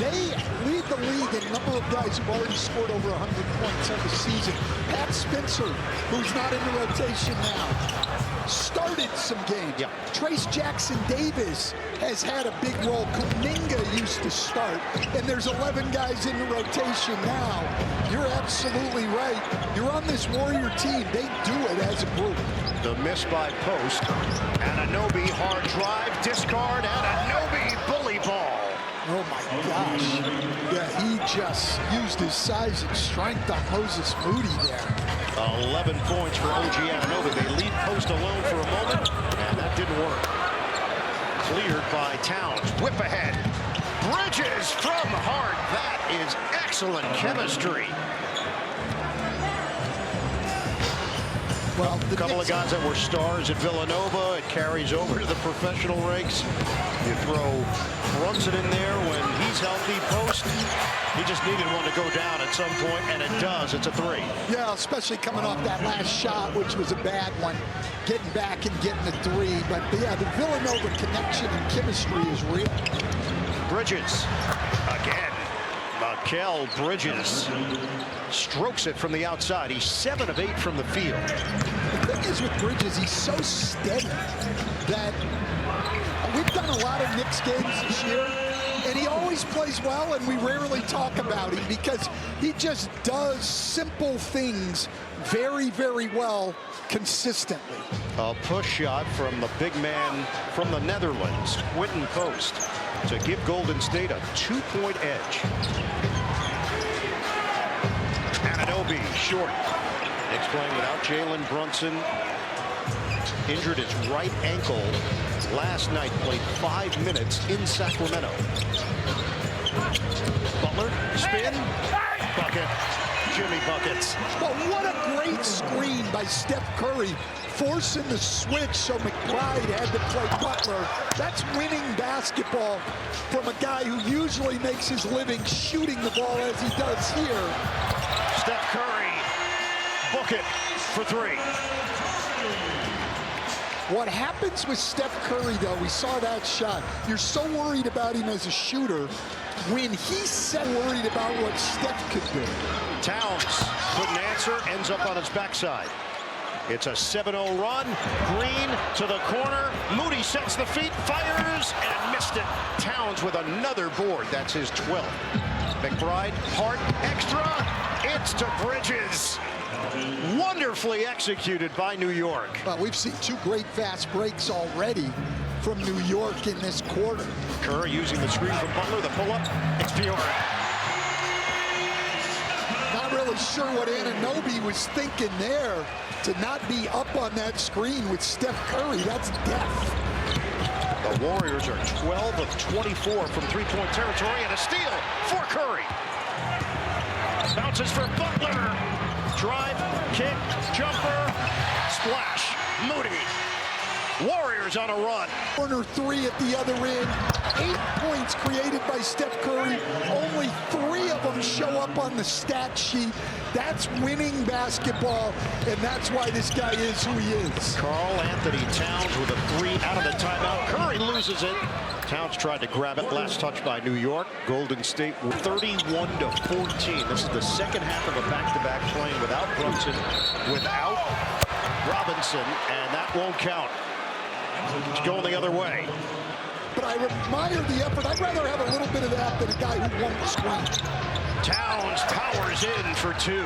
They lead the league in number of guys who've already scored over 100 points on the season. Pat Spencer, who's not in the rotation now, started some games. Yep. Trace Jackson-Davis has had a big role. Kuminga used to start, and there's 11 guys in the rotation now. You're absolutely right. You're on this Warrior team. They do it as a group. The miss by Post. Anunoby, hard drive, discard, Anunoby, bully ball. Oh my gosh. Yeah, he just used his size and strength on Moses Moody there. 11 points for OG Anunoby. They leave Post alone for a moment, and that didn't work. Cleared by Towns. Whip ahead. Bridges from Hart. That is excellent chemistry. Well, A couple of guys that were stars at Villanova. It carries over to the professional ranks. You throw Brunson in there when he's healthy. Post, he just needed one to go down at some point, and it does. It's a three. Yeah, especially coming off that last shot, which was a bad one. Getting back and getting the three. But yeah, the Villanova connection and chemistry is real. Bridges again. Mikal Bridges strokes it from the outside. He's 7 of 8 from the field. The thing is with Bridges, he's so steady that we've done a lot of Knicks games this year, and he always plays well, and we rarely talk about him because he just does simple things very, very well consistently. A push shot from the big man from the Netherlands, Quinton Post, to give Golden State a 2-point edge. Anunoby short. Knicks playing without Jalen Brunson. Injured his right ankle last night. Played 5 minutes in Sacramento. Butler, spin, bucket. Jimmy buckets. But what a great screen by Steph Curry, forcing the switch so McBride had to play Butler. That's winning basketball from a guy who usually makes his living shooting the ball as he does here. Steph Curry, book it for 3. What happens with Steph Curry, though, we saw that shot. You're so worried about him as a shooter. When he's so worried about what Steph could do. Towns couldn't answer, ends up on his backside. It's a 7-0 run. Green to the corner. Moody sets the feet, fires, and missed it. Towns with another board. That's his 12th. McBride, Hart, extra. It's to Bridges. Wonderfully executed by New York. Well, we've seen 2 great fast breaks already from New York in this quarter. Kerr using the screen from Butler, the pull-up. It's Fiora. Not really sure what Anunoby was thinking there to not be up on that screen with Steph Curry. That's death. The Warriors are 12 of 24 from 3-point territory, and a steal for Curry. Bounces for Butler. Drive, kick, jumper, splash. Moody. Warriors on a run. Corner 3 at the other end. 8 points created by Steph Curry. Only 3 of them show up on the stat sheet. That's winning basketball, and that's why this guy is who he is. Karl Anthony Towns with a 3 out of the timeout. Curry loses it. Towns tried to grab it. Last touch by New York. Golden State 31-14. This is the second half of a back-to-back playing without Brunson, without Robinson, and that won't count. It's going the other way. But I admire the effort. I'd rather have a little bit of that than a guy who won't screen. Towns powers in for 2.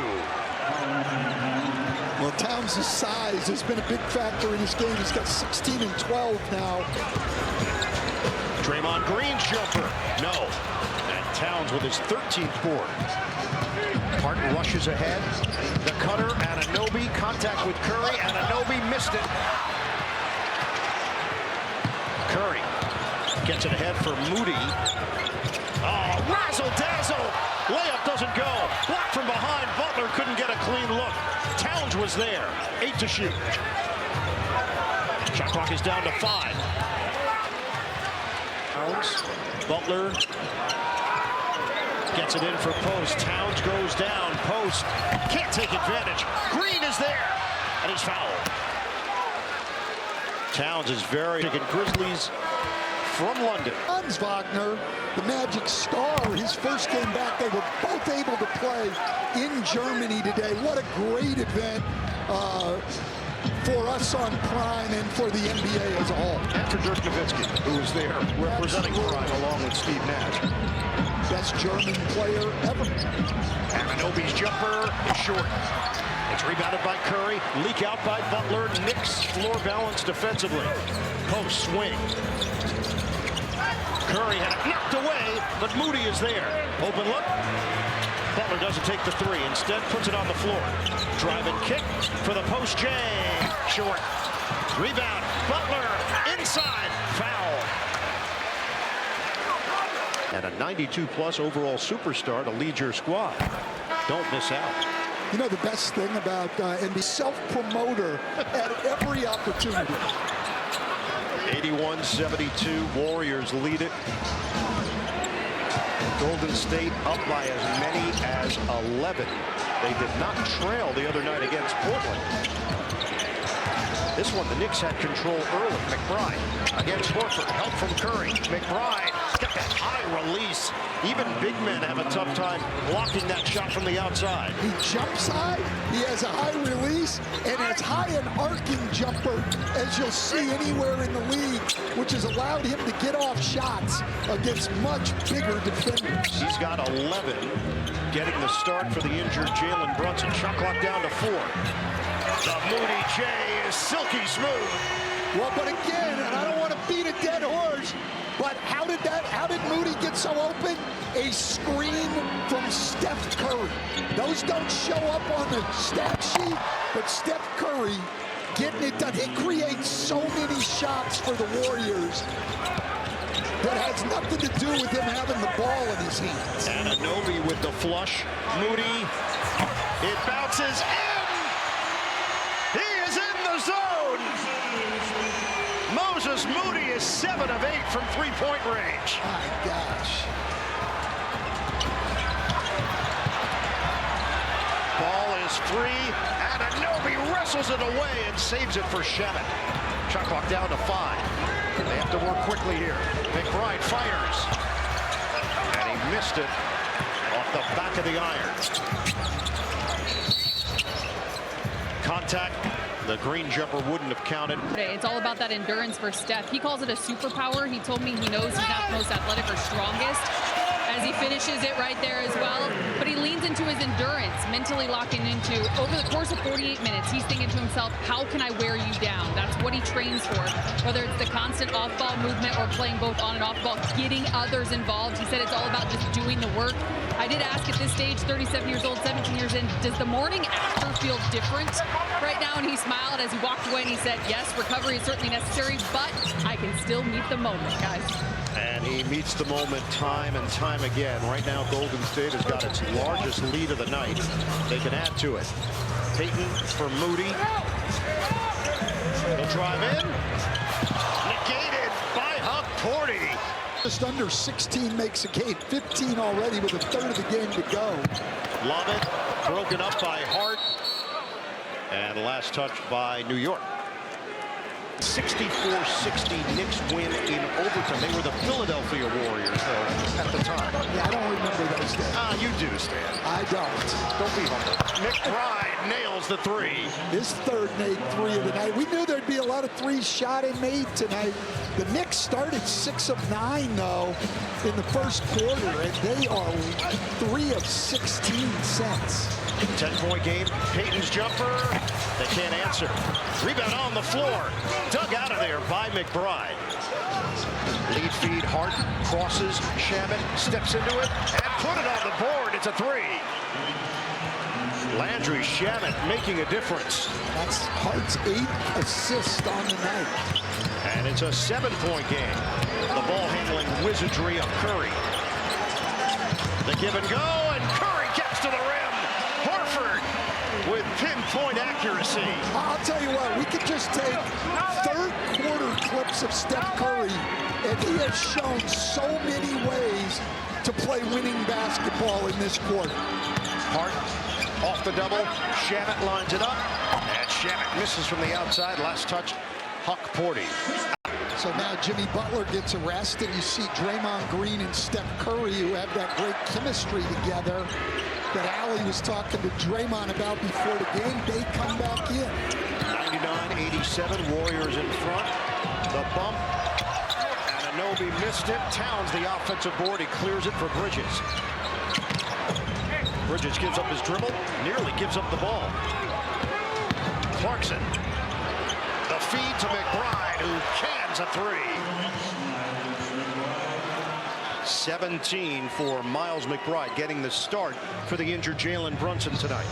Well, Towns' size has been a big factor in his game. He's got 16 and 12 now. Draymond Green's jumper. No. And Towns with his 13th board. Harden rushes ahead. The cutter, Anunoby, contact with Curry. Anunoby missed it. Curry gets it ahead for Moody. Oh, razzle-dazzle. Layup doesn't go. Blocked from behind. Butler couldn't get a clean look. Towns was there. 8 to shoot. Shot clock is down to 5. Towns. Butler gets it in for Post. Towns goes down. Post can't take advantage. Green is there, and he's fouled. Towns is very good. Grizzlies from London. Hans Wagner the Magic star, his first game back. They were both able to play in Germany today. What a great event for us on Prime and for the NBA as a whole. And for Dirk Nowitzki, who was there representing Prime along with Steve Nash. Best German player ever. Anunoby's jumper is short. It's rebounded by Curry. Leak out by Butler. Knicks floor balance defensively. Post swing. Curry had it knocked away, but Moody is there. Open look. Butler doesn't take the three. Instead, puts it on the floor. Drive and kick for the post J. Short. Rebound. Butler inside. Foul. And a 92-plus overall superstar to lead your squad. Don't miss out. You know the best thing about NBA, self-promoter at every opportunity. 81-72, Warriors lead it. Golden State up by as many as 11. They did not trail the other night against Portland. This one, the Knicks had control early. McBride against Horford. Help from Curry. McBride got that high release. Even big men have a tough time blocking that shot from the outside. He jumps high. He has a high release and as high an arcing jumper as you'll see anywhere in the league, which has allowed him to get off shots against much bigger defenders. He's got 11, getting the start for the injured Jalen Brunson. Shot clock down to 4. The Moody J is silky smooth. Well, but again, and I don't want to beat a dead horse, but how did Moody get so open? A screen from Steph Curry. Those don't show up on the stat sheet, but Steph Curry getting it done. He creates so many shots for the Warriors that has nothing to do with him having the ball in his hands. Anunoby with the flush. Moody, it bounces in. He is in the zone. Moses Moody is 7 of 8 from three-point range. My gosh. Ball is free. Anunoby wrestles it away and saves it for Shemet. Shot clock down to 5. They have to work quickly here. McBride fires. And he missed it off the back of the iron. Contact. The green jumper wouldn't have counted. It's all about that endurance for Steph. He calls it a superpower. He told me he knows he's not the most athletic or strongest as he finishes it right there as well. But he leans into his endurance, mentally locking into, over the course of 48 minutes, he's thinking to himself, how can I wear you down? That's what he trains for. Whether it's the constant off-ball movement or playing both on and off ball, getting others involved. He said it's all about just doing the work. I did ask at this stage, 37 years old, 17 years in, does the morning after feel different right now? And he smiled as he walked away and he said, yes, recovery is certainly necessary, but I can still meet the moment, guys. And he meets the moment time and time again. Right now, Golden State has got its largest lead of the night. They can add to it. Payton for Moody. He'll drive in. Negated by Porty. Just under 16 makes a game. 15 already with a third of the game to go. Lob it. Broken up by Hart. And last touch by New York. 64-60 Knicks win in overtime. They were the Philadelphia Warriors, though, at the time. Yeah, I don't remember those days. You do, Stan. I don't. Don't be humble. McBride nails the 3. His third made 3 of the night. We knew there'd be a lot of 3s shot and made tonight. The Knicks started 6 of 9, though, in the first quarter, and they are 3 of 16 cents. 10-point game. Payton's jumper. They can't answer. Rebound on the floor. Dug out of there by McBride. Lead feed. Hart crosses. Shamet steps into it and put it on the board. It's a 3. Landry Shamet making a difference. That's Hart's 8th assist on the night. And it's a 7-point game. The ball handling wizardry of Curry. The give and go, and Curry gets to the rim. Horford with pinpoint accuracy. I'll tell you what, we could just take third quarter clips of Steph Curry, and he has shown so many ways to play winning basketball in this quarter. Hart off the double. Shamet lines it up, and Shamet misses from the outside. Last touch, Porty. So now Jimmy Butler gets arrested. You see Draymond Green and Steph Curry, who have that great chemistry together that Allie was talking to Draymond about before the game. They come back in. 99-87, Warriors in front. The bump. Anunoby missed it. Towns, the offensive board. He clears it for Bridges. Bridges gives up his dribble. Nearly gives up the ball. Clarkson. The feed to McBride, who cans a three. 17 for Miles McBride, getting the start for the injured Jalen Brunson tonight.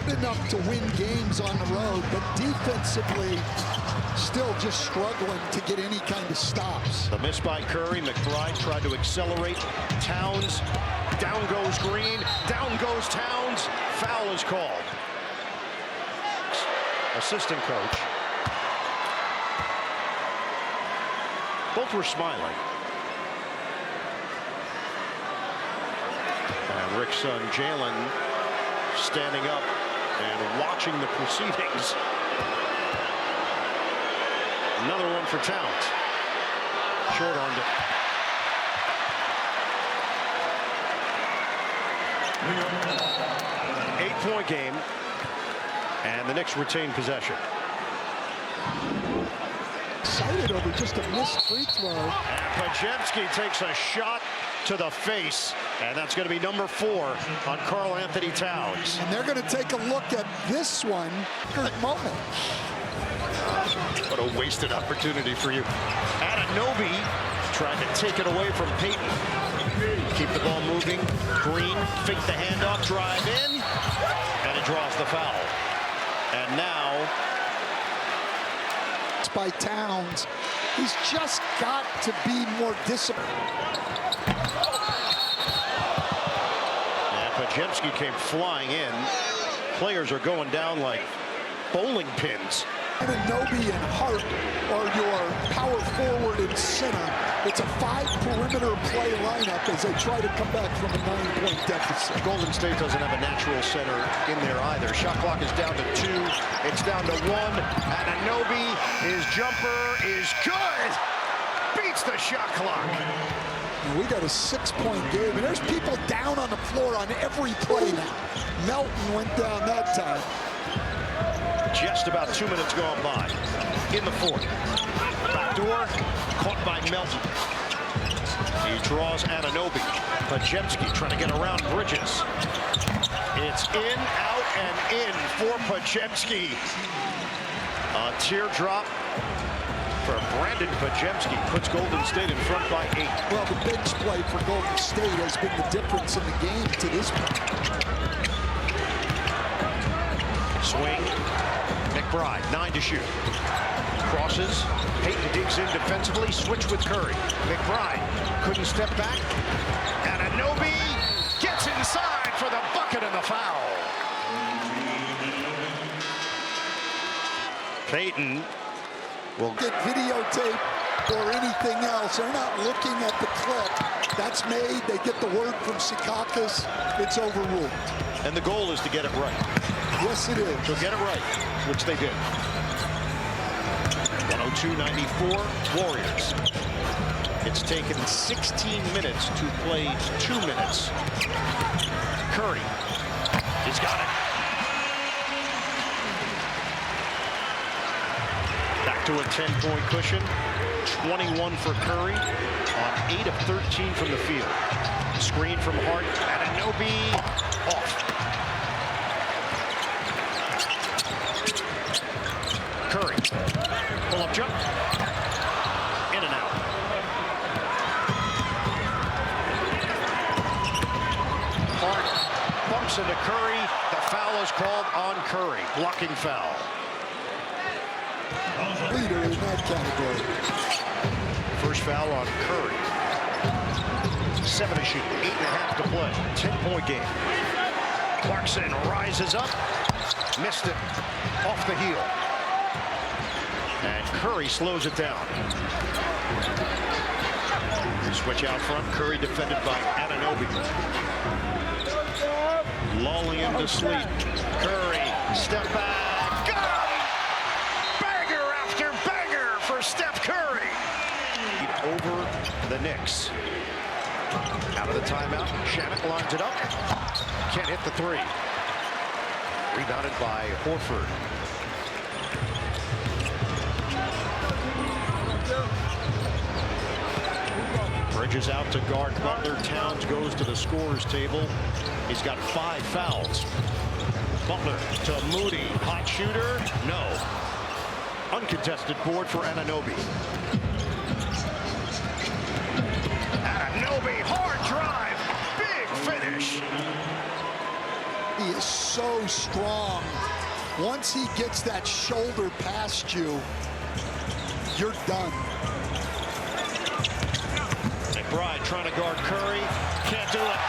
Enough to win games on the road, but defensively still just struggling to get any kind of stops. The miss by Curry. McBride tried to accelerate. Towns. Down goes Green. Down goes Towns. Foul is called. Assistant coach. Both were smiling. And Rick's son Jalen standing up and watching the proceedings. Another one for Towns. Short-armed it. 8-point game. And the Knicks retain possession. Excited over just a missed free throw. And Podziemski takes a shot to the face, and that's going to be number 4 on Karl Anthony Towns. And they're going to take a look at this one at moment. What a wasted opportunity for you. Anunoby trying to take it away from Payton. Keep the ball moving. Green, fake the handoff, drive in, and it draws the foul. And now, by Towns, he's just got to be more disciplined. And Podziemski came flying in. Players are going down like bowling pins. Anunoby and Hart are your power forward and center. It's a 5-perimeter play lineup as they try to come back from a 9-point deficit. Golden State doesn't have a natural center in there either. Shot clock is down to 2. It's down to 1. Anunoby, his jumper is good. Beats the shot clock. And we got a 6-point game, and there's people down on the floor on every play now. Melton went down that time. Just about 2 minutes gone by in the fourth. Backdoor caught by Melton. He draws Anunoby. Podziemski trying to get around Bridges. It's in, out, and in for Podziemski. A teardrop for Brandon Podziemski puts Golden State in front by 8. Well, the bench play for Golden State has been the difference in the game to this point. Swing. McBride, 9 to shoot. Crosses. Payton digs in defensively. Switch with Curry. McBride couldn't step back. And Anunoby gets inside for the bucket and the foul. Payton will get videotape or anything else. They're not looking at the clip. That's made. They get the word from Secaucus. It's overruled. And the goal is to get it right. Yes, it is. So get it right, which they did. 102-94 Warriors. It's taken 16 minutes to play 2 minutes. Curry. He's got it. Back to a 10-point cushion. 21 for Curry on 8 of 13 from the field. Screen from Hart. Anunoby off. Curry. Pull-up jump. In and out. Hart bumps into Curry. The foul is called on Curry. Blocking foul. Leader in that category. First foul on Curry. 7 to shoot. 8.5 to play. 10-point game. Clarkson rises up. Missed it. Off the heel. And Curry slows it down. Switch out front. Curry defended by Anunoby. Lulling him to sleep. Curry, step back. Got him! Banger after banger for Steph Curry. Over the Knicks. Out of the timeout, Shannon lines it up. Can't hit the three. Rebounded by Horford. Bridges out to guard Butler. Towns goes to the scorer's table. He's got 5 fouls. Butler to Moody. Hot shooter. No. Uncontested board for Anunoby. Anunoby, hard drive. Big finish. He is so strong. Once he gets that shoulder past you, you're done. McBride trying to guard Curry. Can't do it.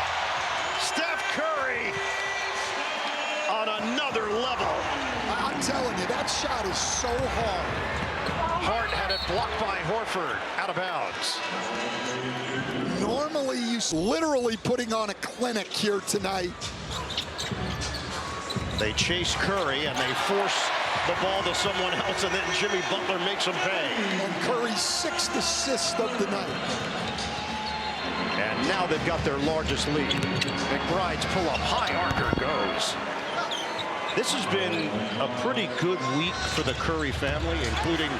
Steph Curry on another level. I'm telling you, that shot is so hard. Hart had it blocked by Horford. Out of bounds. Normally, you literally putting on a clinic here tonight. They chase Curry and they force the ball to someone else, and then Jimmy Butler makes them pay. And Curry's 6th assist of the night. And now they've got their largest lead. McBride's pull-up high archer goes. This has been a pretty good week for the Curry family, including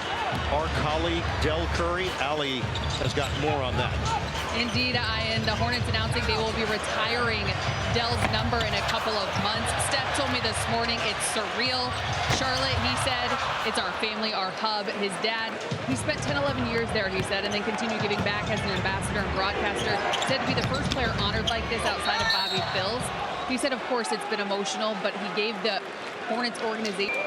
our colleague Del Curry. Ali has got more on that. Indeed, and the Hornets announcing they will be retiring Dell's number in a couple of months. Steph told me this morning it's surreal. Charlotte, he said, it's our family, our hub. His dad, he spent 10, 11 years there, he said, and then continued giving back as an ambassador and broadcaster. Said to be the first player honored like this outside of Bobby Phills. He said, of course, it's been emotional, but he gave the Hornets organization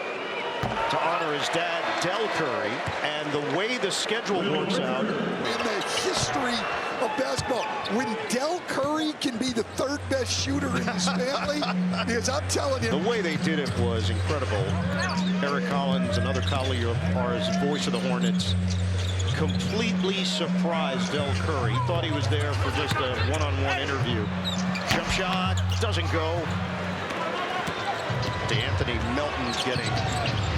to honor his dad, Del Curry, and the way the schedule works out. In the history of basketball, when Del Curry can be the 3rd best shooter in his family, because I'm telling you. The way they did it was incredible. Eric Collins, another colleague of ours, voice of the Hornets, completely surprised Del Curry. He thought he was there for just a one-on-one interview. Jump shot doesn't go. DeAnthony Melton's getting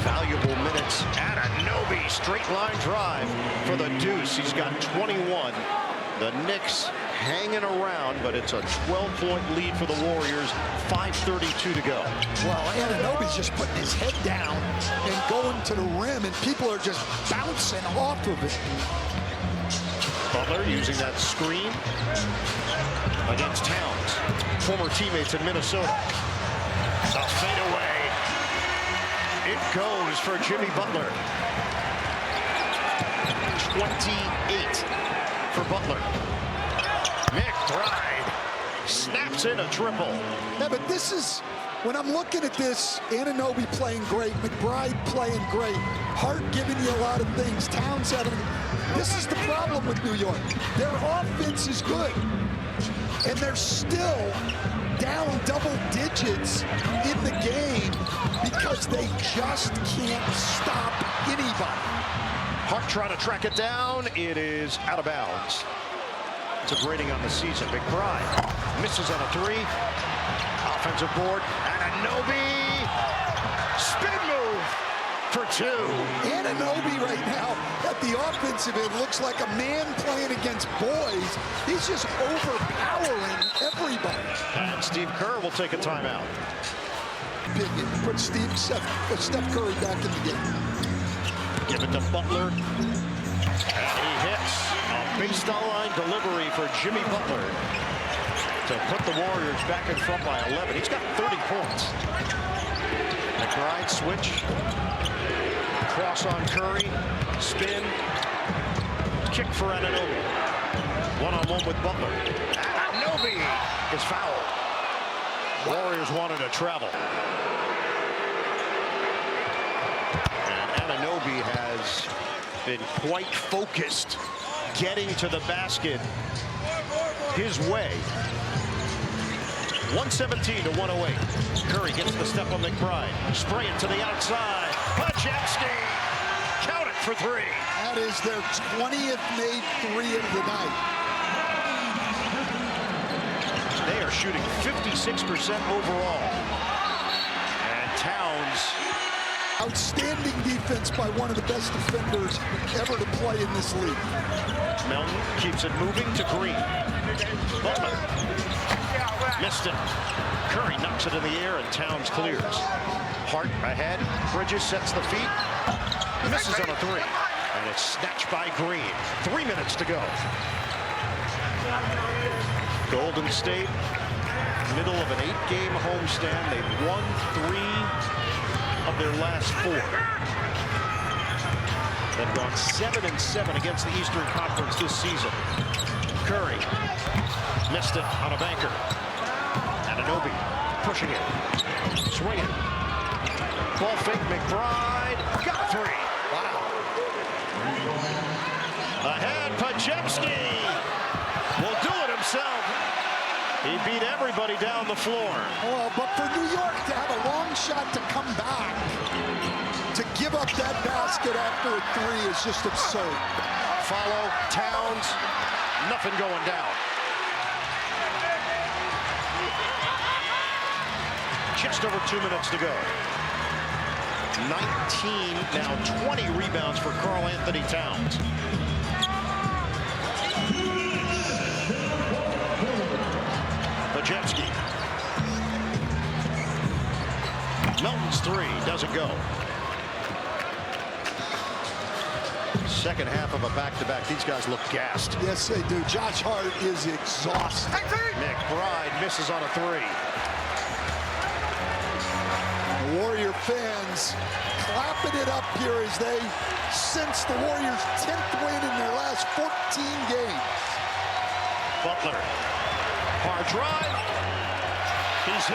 valuable minutes. Anunoby, straight line drive for the deuce. He's got 21. The Knicks hanging around, but it's a 12-point lead for the Warriors. 5:32 to go. Well, Anunoby's just putting his head down and going to the rim, and people are just bouncing off of it. Butler using that screen against Towns. Former teammates in Minnesota. A fadeaway. It goes for Jimmy Butler. 28 for Butler. McBride snaps in a triple. Yeah, but this is, when I'm looking at this, Anunoby playing great, McBride playing great, Hart giving you a lot of things, Towns having, this is the problem with New York. Their offense is good, and they're still down double digits in the game because they just can't stop anybody. Hart trying to track it down. It is out of bounds. It's a grading on the season. McBride misses on a 3. Offensive board. Anunoby. Spin move for 2. Anunoby right now at the offensive end looks like a man playing against boys. He's just overpowering everybody. And Steve Kerr will take a timeout. Put Steph Curry back in the game. Give it to Butler. And he hits a baseline delivery for Jimmy Butler to put the Warriors back in front by 11. He's got 30 points. McBride switch. Cross on Curry. Spin. Kick for Anunoby. One-on-one with Butler. Anunoby is fouled. Warriors wanted to travel. And Anunoby has been quite focused getting to the basket his way. 117 to 108. Curry gets the step on McBride. Spray it to the outside. Pajewski. Count it for 3. That is their 20th made 3 of the night. They are shooting 56% overall. And Towns Outstanding defense by one of the best defenders ever to play in this league. Melton keeps it moving to Green. Butler missed it. Curry knocks it in the air and Towns clears. Hart ahead. Bridges sets the feet. Misses on a three. And it's snatched by Green. 3 minutes to go. Golden State, middle of an 8-game homestand. They've won 3 of their last 4. They've gone 7-7 against the Eastern Conference this season. Curry missed it on a banker. Anunoby pushing it, swinging. Ball fake, McBride got 3. Wow. Ahead, Podziemski will do it himself. He beat everybody down the floor. Oh, but for New York to have a long shot to come back, to give up that basket after a 3 is just absurd. Follow, Towns, nothing going down. Just over 2 minutes to go. 19, now 20 rebounds for Karl Anthony Towns. Podziemski. Melton's 3 doesn't go. Second half of a back-to-back. These guys look gassed. Yes, they do. Josh Hart is exhausted. McBride misses on a 3. The Warrior fans clapping it up here as they sense the Warriors' 10th win in their last 14 games. Butler. Hard drive. He's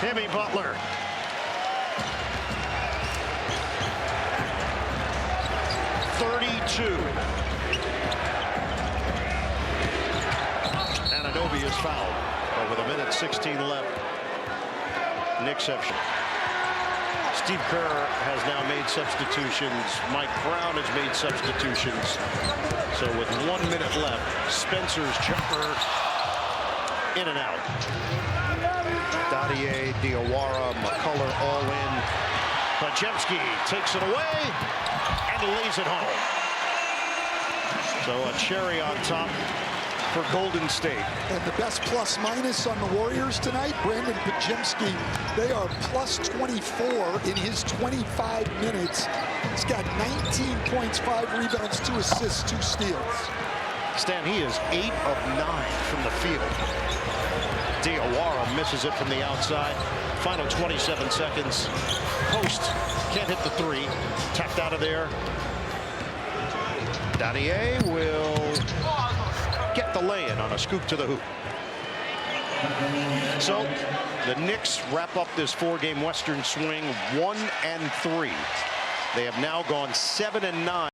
Himmy Butler. Anunoby is fouled. But with 1:16 left, Knicks have. Steve Kerr has now made substitutions. Mike Brown has made substitutions. So with 1 minute left, Spencer's jumper in and out. Dadier, Diawara, McCullough all in. Podziemski takes it away and lays it home. So a cherry on top for Golden State. And the best plus-minus on the Warriors tonight, Brandon Podziemski, they are plus 24 in his 25 minutes. He's got 19 points, 5 rebounds, 2 assists, 2 steals. Stan, he is 8 of 9 from the field. Diawara misses it from the outside. Final 27 seconds. Post can't hit the 3. Tapped out of there. Dadier will get the lay-in on a scoop to the hoop. So the Knicks wrap up this 4-game Western swing 1-3. They have now gone 7-9.